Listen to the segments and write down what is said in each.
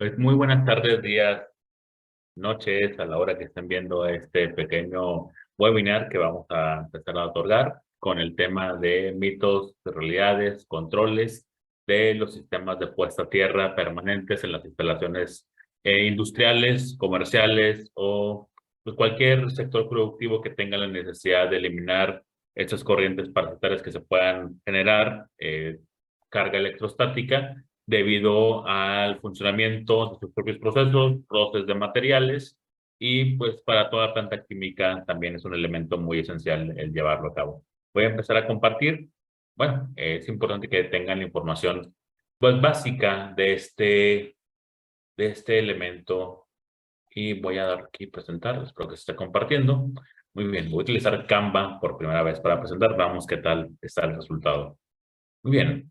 Pues muy buenas tardes, días, noches, a la hora que estén viendo este pequeño webinar que vamos a empezar a otorgar con el tema de mitos, realidades, controles de los sistemas de puesta a tierra permanentes en las instalaciones industriales, comerciales o pues, cualquier sector productivo que tenga la necesidad de eliminar estas corrientes parasitarias que se puedan generar, carga electrostática debido al funcionamiento de sus propios procesos, roces de materiales y pues para toda planta química también es un elemento muy esencial el llevarlo a cabo. Voy a empezar a compartir. Bueno, es importante que tengan la información pues básica de este elemento y voy a dar aquí presentar, espero que se esté compartiendo. Muy bien, voy a utilizar Canva por primera vez para presentar, veamos qué tal está el resultado. Muy bien.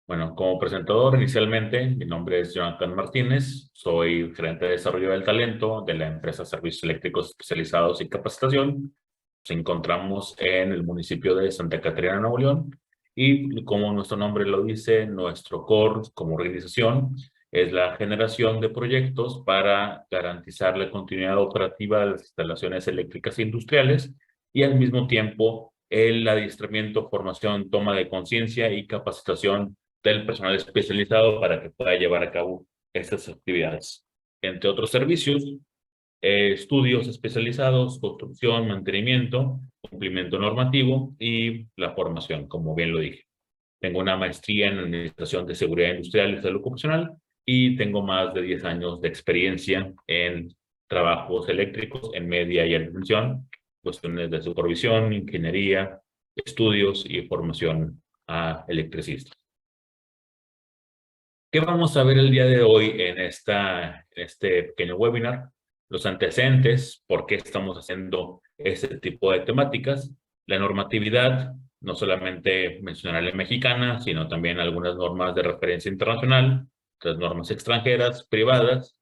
Bueno, como presentador inicialmente, mi nombre es Jonathan Martínez, soy gerente de desarrollo del talento de la empresa Servicios Eléctricos Especializados y Capacitación. Nos encontramos en el municipio de Santa Catarina, Nuevo León, y como nuestro nombre lo dice, nuestro core como organización es la generación de proyectos para garantizar la continuidad operativa de las instalaciones eléctricas industriales y al mismo tiempo el adiestramiento, formación, toma de conciencia y capacitación del personal especializado para que pueda llevar a cabo estas actividades. Entre otros servicios, estudios especializados, construcción, mantenimiento, cumplimiento normativo y la formación, como bien lo dije. Tengo una maestría en Administración de Seguridad Industrial y Salud Ocupacional y tengo más de 10 años de experiencia en trabajos eléctricos en media y atención, cuestiones de supervisión, ingeniería, estudios y formación a electricistas. ¿Qué vamos a ver el día de hoy en este pequeño webinar? Los antecedentes, por qué estamos haciendo este tipo de temáticas, la normatividad, no solamente mencionar la mexicana, sino también algunas normas de referencia internacional, otras normas extranjeras, privadas,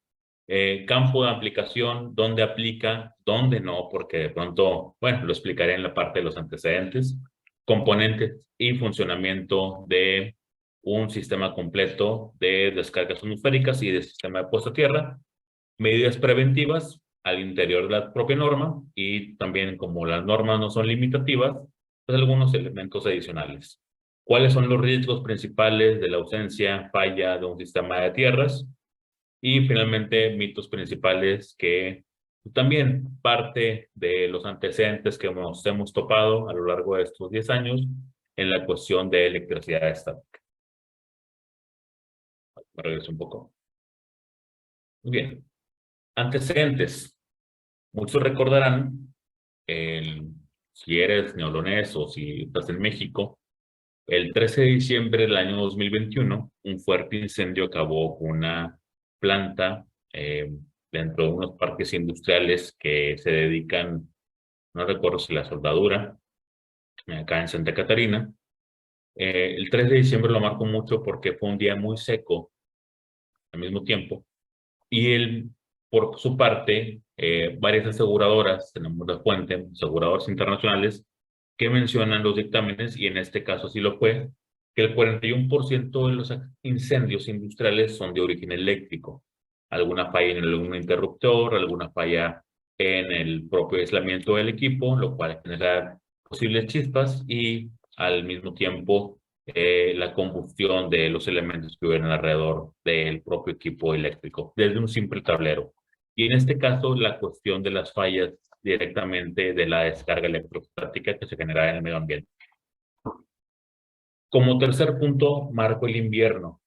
campo de aplicación, dónde aplica, dónde no, porque de pronto, bueno, lo explicaré en la parte de los antecedentes, componentes y funcionamiento de un sistema completo de descargas atmosféricas y de sistema de puesta a tierra, medidas preventivas al interior de la propia norma y también como las normas no son limitativas, pues algunos elementos adicionales. ¿Cuáles son los riesgos principales de la ausencia, falla de un sistema de tierras? Y finalmente, mitos principales que también parte de los antecedentes que hemos topado a lo largo de estos 10 años en la cuestión de electricidad estática. Me regreso un poco. Muy bien. Antecedentes. Muchos recordarán, si eres neolonés o si estás en México, el 13 de diciembre del año 2021, un fuerte incendio acabó con una planta dentro de unos parques industriales que se dedican, no recuerdo si la soldadura, acá en Santa Catarina. El 3 de diciembre lo marco mucho porque fue un día muy seco al mismo tiempo. Y él, por su parte, varias aseguradoras, tenemos la fuente, aseguradoras internacionales, que mencionan los dictámenes, y en este caso sí lo fue, que el 41% de los incendios industriales son de origen eléctrico. Alguna falla en algún interruptor, alguna falla en el propio aislamiento del equipo, lo cual genera posibles chispas y al mismo tiempo la combustión de los elementos que hubieran alrededor del propio equipo eléctrico, desde un simple tablero. Y en este caso, la cuestión de las fallas directamente de la descarga electrostática que se genera en el medio ambiente. Como tercer punto, marco el invierno.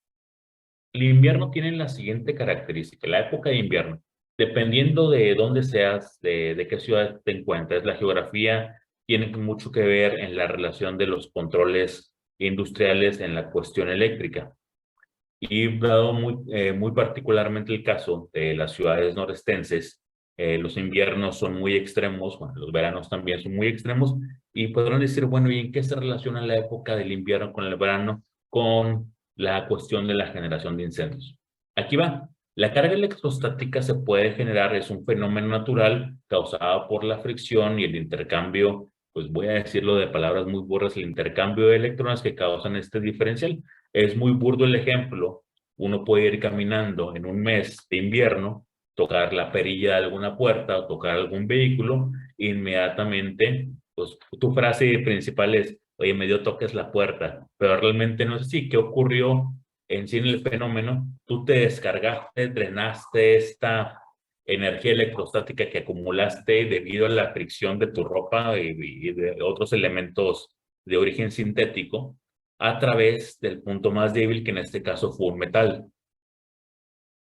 El invierno tiene la siguiente característica, la época de invierno. Dependiendo de dónde seas, de qué ciudad te encuentres, la geografía tiene mucho que ver en la relación de los controles industriales en la cuestión eléctrica. Y dado muy particularmente el caso de las ciudades norestenses, los inviernos son muy extremos, bueno, los veranos también son muy extremos, y podrán decir, bueno, ¿y en qué se relaciona la época del invierno con el verano? Con la cuestión de la generación de incendios. Aquí va. La carga electrostática se puede generar, es un fenómeno natural causado por la fricción y el intercambio, pues voy a decirlo de palabras muy burras, el intercambio de electrones que causan este diferencial. Es muy burdo el ejemplo. Uno puede ir caminando en un mes de invierno, tocar la perilla de alguna puerta o tocar algún vehículo, inmediatamente, pues tu frase principal es, oye, me dio toques la puerta, pero realmente no es así. ¿Qué ocurrió en sí en el fenómeno? Tú te descargaste, drenaste esta energía electrostática que acumulaste debido a la fricción de tu ropa y de otros elementos de origen sintético a través del punto más débil, que en este caso fue un metal.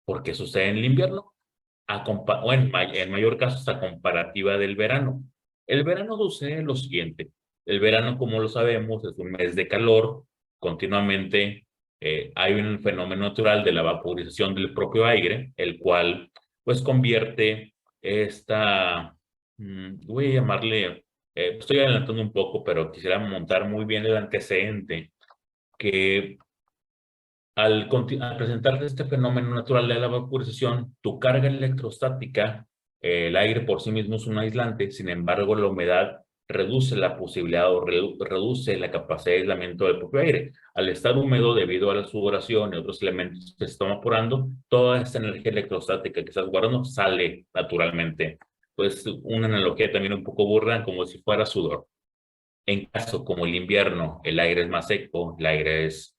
¿Por qué sucede en el invierno? O en mayor caso, esta comparativa del verano. El verano sucede lo siguiente. El verano, como lo sabemos, es un mes de calor. Continuamente hay un fenómeno natural de la vaporización del propio aire, el cual pues convierte esta, voy a llamarle, estoy adelantando un poco, pero quisiera montar muy bien el antecedente que al presentarse este fenómeno natural de la vaporización, tu carga electrostática, el aire por sí mismo es un aislante, sin embargo, la humedad reduce la posibilidad o reduce la capacidad de aislamiento del propio aire. Al estar húmedo, debido a la sudoración y otros elementos que se están evaporando, toda esta energía electrostática que estás guardando sale naturalmente. Pues una analogía también un poco burda, como si fuera sudor. En caso como el invierno, el aire es más seco, el aire es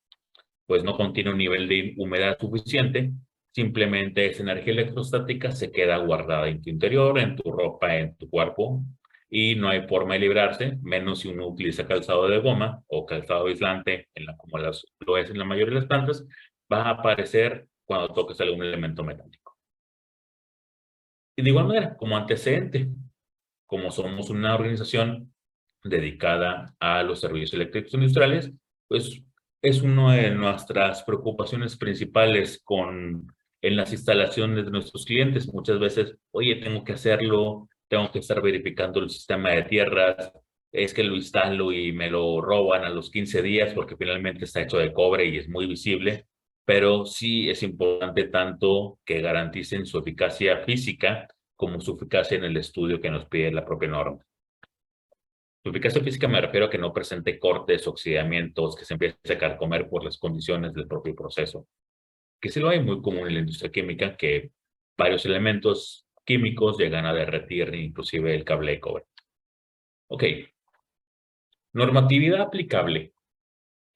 pues no contiene un nivel de humedad suficiente, simplemente esa energía electrostática se queda guardada en tu interior, en tu ropa, en tu cuerpo, y no hay forma de librarse, menos si uno utiliza calzado de goma o calzado aislante, como lo es en la mayoría de las plantas, va a aparecer cuando toques algún elemento metálico. Y de igual manera, como antecedente, como somos una organización dedicada a los servicios eléctricos industriales, pues es una de nuestras preocupaciones principales en las instalaciones de nuestros clientes. Muchas veces, oye, tengo que hacerlo, tengo que estar verificando el sistema de tierras, es que lo instalo y me lo roban a los 15 días porque finalmente está hecho de cobre y es muy visible, pero sí es importante tanto que garanticen su eficacia física como su eficacia en el estudio que nos pide la propia norma. Su eficacia física me refiero a que no presente cortes, oxidamientos, que se empiece a carcomer por las condiciones del propio proceso. Que sí lo hay muy común en la industria química, que varios elementos químicos llegan a derretir inclusive el cable de cobre. Ok. Normatividad aplicable.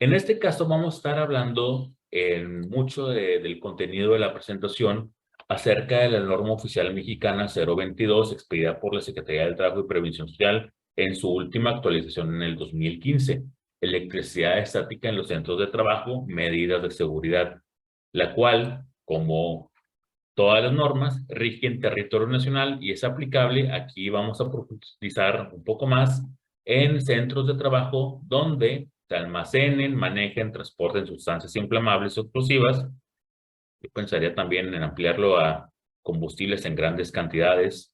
En este caso vamos a estar hablando en mucho del contenido de la presentación acerca de la norma oficial mexicana 022 expedida por la Secretaría del Trabajo y Previsión Social en su última actualización en el 2015, electricidad estática en los centros de trabajo, medidas de seguridad, la cual, como todas las normas, rige en territorio nacional y es aplicable. Aquí vamos a profundizar un poco más en centros de trabajo donde se almacenen, manejen, transporten sustancias inflamables o explosivas. Yo pensaría también en ampliarlo a combustibles en grandes cantidades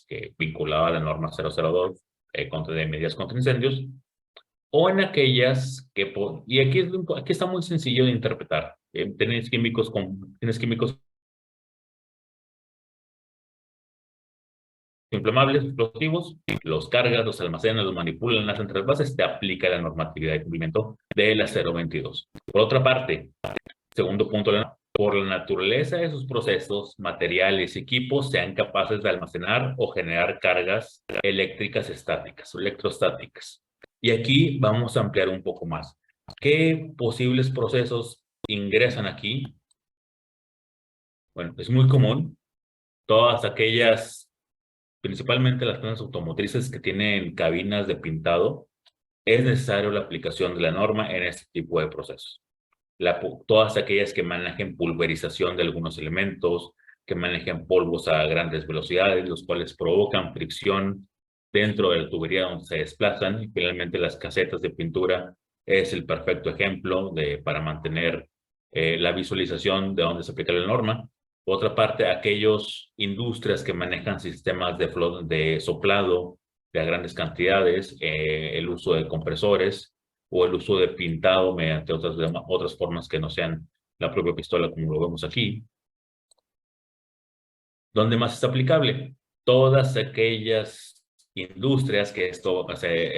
que vinculado a la norma 002 de medidas contra incendios, o en aquellas y aquí está muy sencillo de interpretar. Tienes químicos inflamables, explosivos, los cargas, los almacenas, los manipulan, hacen trasvases, te aplica la normatividad de cumplimiento de la 022. Por otra parte, segundo punto, por la naturaleza de sus procesos, materiales y equipos sean capaces de almacenar o generar cargas eléctricas estáticas o electrostáticas. Y aquí vamos a ampliar un poco más. ¿Qué posibles procesos ingresan aquí? Bueno, es muy común. Todas aquellas, principalmente las plantas automotrices que tienen cabinas de pintado, es necesario la aplicación de la norma en este tipo de procesos. Todas aquellas que manejen pulverización de algunos elementos, que manejen polvos a grandes velocidades, los cuales provocan fricción dentro de la tubería donde se desplazan. Y finalmente las casetas de pintura es el perfecto ejemplo para mantener la visualización de dónde se aplica la norma. Por otra parte, aquellas industrias que manejan sistemas de soplado de a grandes cantidades, el uso de compresores o el uso de pintado mediante otras formas que no sean la propia pistola como lo vemos aquí. ¿Dónde más es aplicable? Todas aquellas industrias que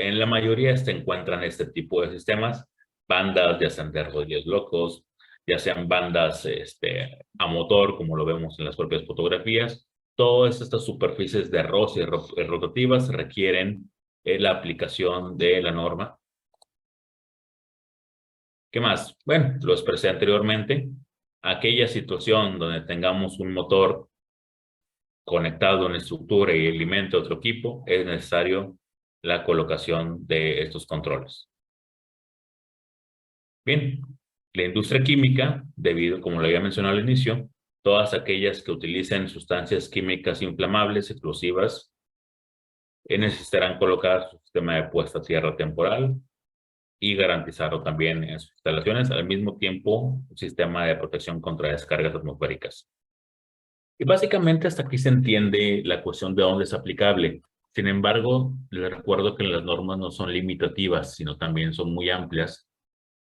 en la mayoría se encuentran este tipo de sistemas bandas, ya sean de rodillos locos, ya sean bandas a motor, como lo vemos en las propias fotografías. Todas estas superficies de roce y rotativas requieren la aplicación de la norma. ¿Qué más? Bueno, lo expresé anteriormente. Aquella situación donde tengamos un motor conectado a una estructura y alimente a otro equipo, es necesario la colocación de estos controles. Bien, la industria química, debido, como lo había mencionado al inicio, todas aquellas que utilicen sustancias químicas inflamables, explosivas, necesitarán colocar su sistema de puesta a tierra temporal y garantizarlo también en sus instalaciones, al mismo tiempo un sistema de protección contra descargas atmosféricas. Y básicamente hasta aquí se entiende la cuestión de dónde es aplicable. Sin embargo, les recuerdo que las normas no son limitativas, sino también son muy amplias.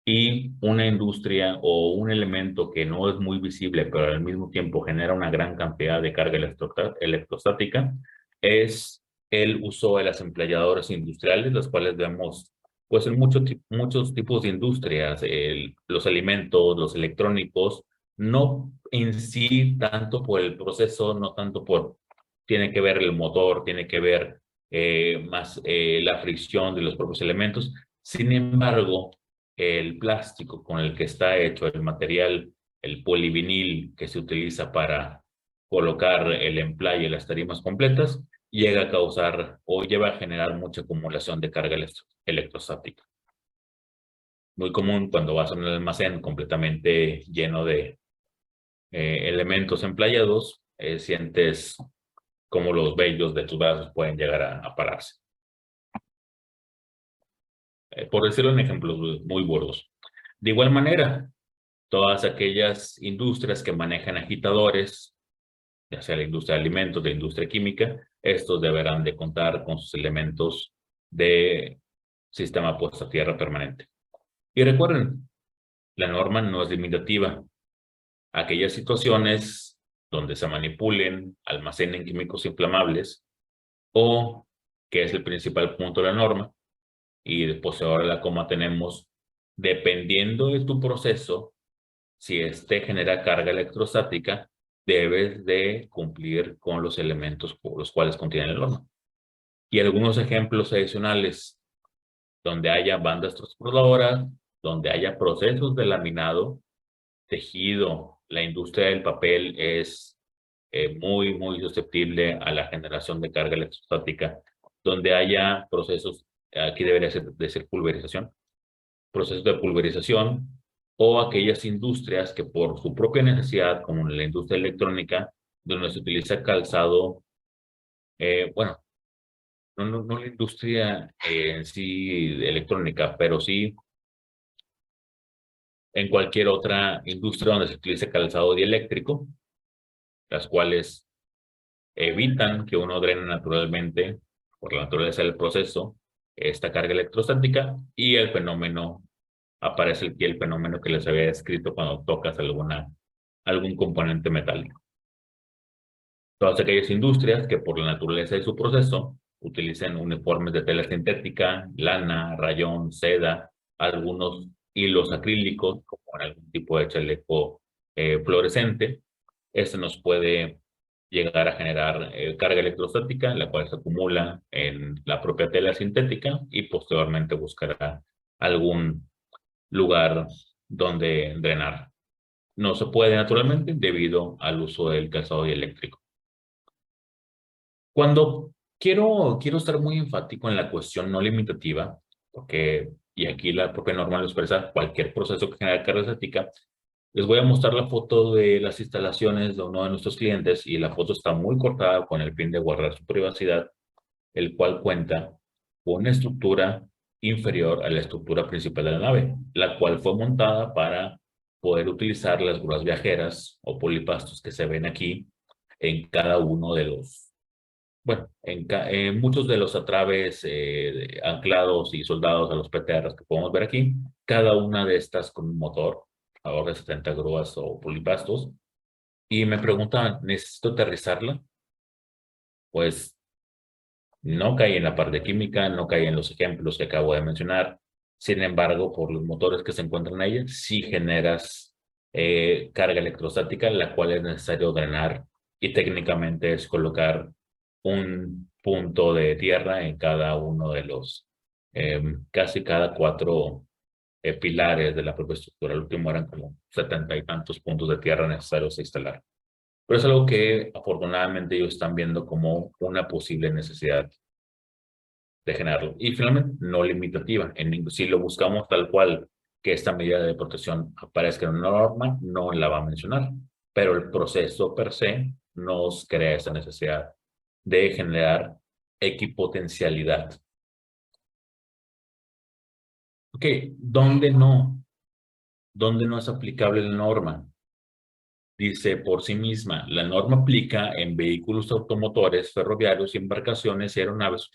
Y una industria o un elemento que no es muy visible, pero al mismo tiempo genera una gran cantidad de carga electrostática, es el uso de las empleadoras industriales, las cuales vemos pues en muchos tipos de industrias, los alimentos, los electrónicos, no en sí tanto por el proceso, no tanto por, tiene que ver el motor, tiene que ver más la fricción de los propios elementos. Sin embargo, el plástico con el que está hecho el material, el polivinil que se utiliza para colocar el emplague y las tarimas completas, llega a causar o lleva a generar mucha acumulación de carga electrostática. Muy común cuando vas a un almacén completamente lleno de elementos emplayados, sientes como los vellos de tus brazos pueden llegar a pararse. Por decirlo en ejemplos muy burdos. De igual manera, todas aquellas industrias que manejan agitadores, ya sea la industria de alimentos, la industria química, estos deberán de contar con sus elementos de sistema puesta a tierra permanente. Y recuerden, la norma no es limitativa. Aquellas situaciones donde se manipulen, almacenen químicos inflamables o, que es el principal punto de la norma, y después ahora la coma tenemos, dependiendo de tu proceso, si este genera carga electrostática, debes de cumplir con los elementos por los cuales contiene el horno. Y algunos ejemplos adicionales, donde haya bandas transportadoras, donde haya procesos de laminado, tejido, la industria del papel es muy susceptible a la generación de carga electrostática, donde haya procesos, aquí debería ser de ser pulverización, procesos de pulverización, o aquellas industrias que por su propia necesidad, como la industria electrónica, donde se utiliza calzado, bueno, no la industria en sí electrónica, pero sí en cualquier otra industria donde se utilice calzado dieléctrico, las cuales evitan que uno drene naturalmente, por la naturaleza del proceso, esta carga electrostática, y el fenómeno aparece aquí, el fenómeno que les había descrito cuando tocas algún componente metálico. Todas aquellas industrias que por la naturaleza de su proceso utilicen uniformes de tela sintética, lana, rayón, seda, algunos hilos acrílicos, como en algún tipo de chaleco fluorescente, este nos puede llegar a generar carga electrostática, la cual se acumula en la propia tela sintética y posteriormente buscará algún lugar donde drenar. No se puede naturalmente debido al uso del calzado dieléctrico. Cuando quiero estar muy enfático en la cuestión no limitativa, porque, y aquí la propia norma lo expresa, cualquier proceso que genere carga estática, les voy a mostrar la foto de las instalaciones de uno de nuestros clientes y la foto está muy cortada con el fin de guardar su privacidad, el cual cuenta con una estructura inferior a la estructura principal de la nave, la cual fue montada para poder utilizar las grúas viajeras o polipastos que se ven aquí en cada uno de los, bueno, en muchos de los atraves anclados y soldados a los PTRs que podemos ver aquí, cada una de estas con un motor, ahora de 70 grúas o polipastos, y me preguntan, ¿necesito aterrizarla? Pues no cae en la parte química, no cae en los ejemplos que acabo de mencionar. Sin embargo, por los motores que se encuentran en ella, sí generas carga electrostática, la cual es necesario drenar y técnicamente es colocar un punto de tierra en cada uno de los, casi cada 4 pilares de la propia estructura. El último eran como 70 y tantos puntos de tierra necesarios a instalar. Pero es algo que afortunadamente ellos están viendo como una posible necesidad de generarlo. Y finalmente, no limitativa. Si lo buscamos tal cual que esta medida de protección aparezca en una norma, no la va a mencionar. Pero el proceso per se nos crea esa necesidad de generar equipotencialidad. Ok, ¿dónde no? ¿Dónde no es aplicable la norma? Dice por sí misma, la norma aplica en vehículos automotores, ferroviarios y embarcaciones y aeronaves